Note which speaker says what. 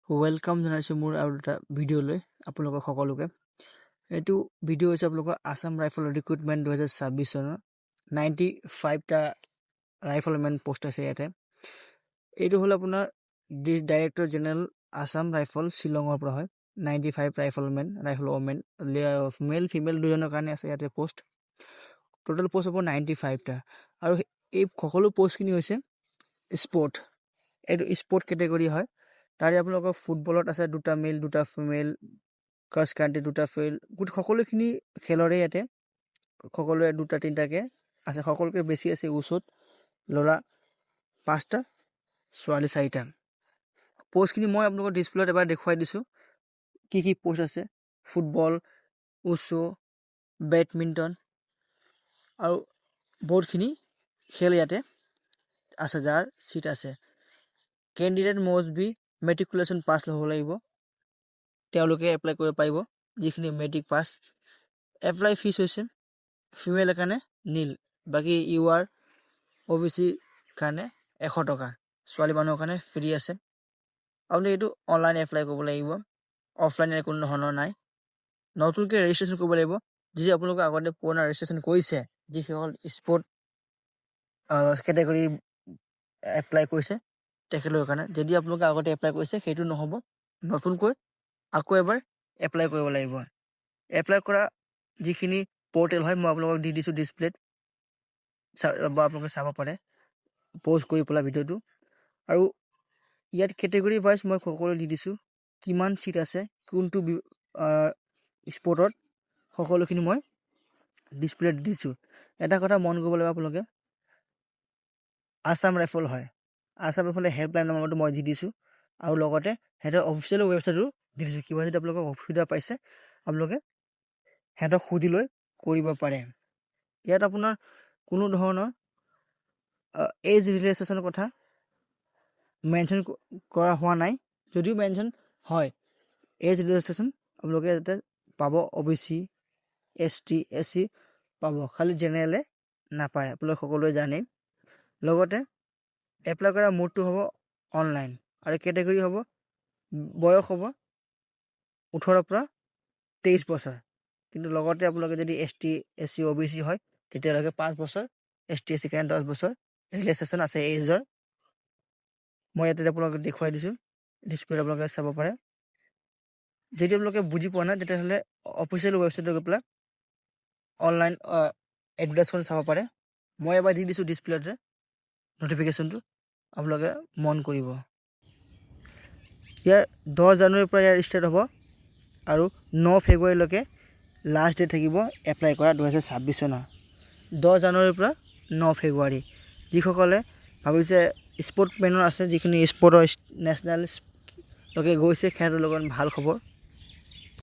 Speaker 1: Welcome জনাইছোঁ মোৰ আৰু এটা ভিডিঅ'লৈ আপোনালোকক সকলোকে। এইটো ভিডিঅ' হৈছে আপোনালোকৰ আছাম ৰাইফল ৰিক্ৰুটমেণ্ট 2026 চনৰ 95টা ৰাইফলমেন পোষ্ট আছে ইয়াতে। এইটো হ'ল আপোনাৰ ডাইৰেক্টৰ জেনেৰেল আছাম ৰাইফল শ্বিলঙৰ পৰা হয়। 95 ৰাইফল ওমেন মেল ফিমেল দুজনৰ কাৰণে আছে ইয়াতে পোষ্ট। টোটেল পোষ্ট হ'ব 95টা আৰু এই সকলো পোষ্টখিনি হৈছে স্পৰ্ট। এইটো স্পৰ্ট কেটেগৰী হয়। তাৰে আপোনালোকৰ ফুটবলত আছে 2টা মেল 2টা ফিমেল, ক্ৰছ কাণ্ট্ৰি 2টা ফিমেল, সকলোখিনি খেলৰে ইয়াতে সকলোৰে 2টা 3টাকে আছে। সকলোকে বেছি আছে উচত ল'ৰা 5টা ছোৱালী 4টা। পোষ্টখিনি মই আপোনালোকৰ ডিছপ্লেত এবাৰ দেখুৱাই দিছোঁ কি পোষ্ট আছে। ফুটবল, উচু, বেডমিণ্টন আৰু বহুতখিনি খেল ইয়াতে আছে যাৰ চিট আছে। কেণ্ডিডেট মষ্ট বি মেট্ৰিকুলেশ্যন পাছ হ'ব লাগিব, তেওঁলোকে এপ্লাই কৰিব পাৰিব যিখিনি মেট্ৰিক পাছ। এপ্লাই ফিজ হৈছে ফিমেলৰ কাৰণে নীল, বাকী ইউআৰ OBC কাৰণে 100 টকা, ছোৱালী মানুহৰ কাৰণে ফ্ৰী আছে। আপুনি এইটো অনলাইন এপ্লাই কৰিব লাগিব, অফলাইন কোনো ধৰণৰ নাই। নতুনকৈ ৰেজিষ্ট্ৰেশ্যন কৰিব লাগিব। যদি আপোনালোকে আগতে পুৰণা ৰেজিষ্ট্ৰেশ্যন কৰিছে, যিসকল স্পৰ্ট কেটেগৰী এপ্লাই কৰিছে তেখেতলোকৰ কাৰণে। যদি আপোনালোকে আগতে এপ্লাই কৰিছে সেইটো নহ'ব, নতুনকৈ আকৌ এবাৰ এপ্লাই কৰিব লাগিব। এপ্লাই কৰা যিখিনি পৰ্টেল হয় মই আপোনালোকক দি দিছোঁ ডিছপ্লেত, বা আপোনালোকে চাব পাৰে প'ষ্ট কৰি পেলাই ভিডিঅ'টো। আৰু ইয়াত কেটেগৰী ৱাইজ মই সকলো দি দিছোঁ, কিমান চিট আছে কোনটো স্পৰ্টত, সকলোখিনি মই ডিছপ্লেত দিছোঁ। এটা কথা মন কৰিব লাগিব আপোনালোকে, আছাম ৰাইফল হয়। আছাম ৰাইফলৰ হেল্পলাইন নম্বৰটো মই দি দিছোঁ আৰু লগতে সিহঁতৰ অফিচিয়েল ৱেবছাইটো দি দিছোঁ। কিবা যদি আপোনালোকক অসুবিধা পাইছে আপোনালোকে সিহঁতক সুধি লৈ কৰিব পাৰে। ইয়াত আপোনাৰ কোনো ধৰণৰ এজ ৰিলেক্সেশ্যনৰ কথা মেনশ্যন কৰা হোৱা নাই। যদিও মেনশ্যন হয় এজ ৰিলেক্সেশ্যন আপোনালোকে যাতে পাব, OBC ST SC পাব, খালি জেনেৰেলে নাপায়, আপোনালোকে সকলোৱে জানেই। লগতে এপ্লাই কৰা মোডটো হ'ব অনলাইন আৰু কেটেগৰী হ'ব, বয়স হ'ব 18 পৰা 23 বছৰ। কিন্তু লগতে আপোনালোকে যদি ST SC OBC হয় তেতিয়ালৈকে 5 বছৰ, ST SC কাৰণে 10 বছৰ ৰিলেক্সেশ্যন আছে এজৰ। মই ইয়াতে আপোনালোকে দেখুৱাই দিছোঁ, ডিছপ্লেত আপোনালোকে চাব পাৰে। যদি আপোনালোকে বুজি পোৱা নাই তেতিয়াহ'লে অফিচিয়েল ৱেবছাইটত গৈ পেলাই অনলাইন এডভাৰটাইজখন চাব পাৰে। মই এবাৰ দি দিছোঁ ডিছপ্লেতে নটিফিকেশ্যনটো, আপোনালোকে মন কৰিব। ইয়াৰ 10 জানুৱাৰীৰ পৰা ইয়াৰ ষ্টাৰ্ট হ'ব আৰু 9 ফেব্ৰুৱাৰীলৈকে লাষ্ট ডেট থাকিব এপ্লাই কৰা 2026 চনৰ। 10 জানুৱাৰীৰ পৰা 9 ফেব্ৰুৱাৰী। যিসকলে ভাবিছে স্পৰ্টমেনৰ আছে, যিখিনি স্পৰ্টৰ নেশ্যনেললৈকে গৈছে সিহঁতৰ লগত ভাল খবৰ।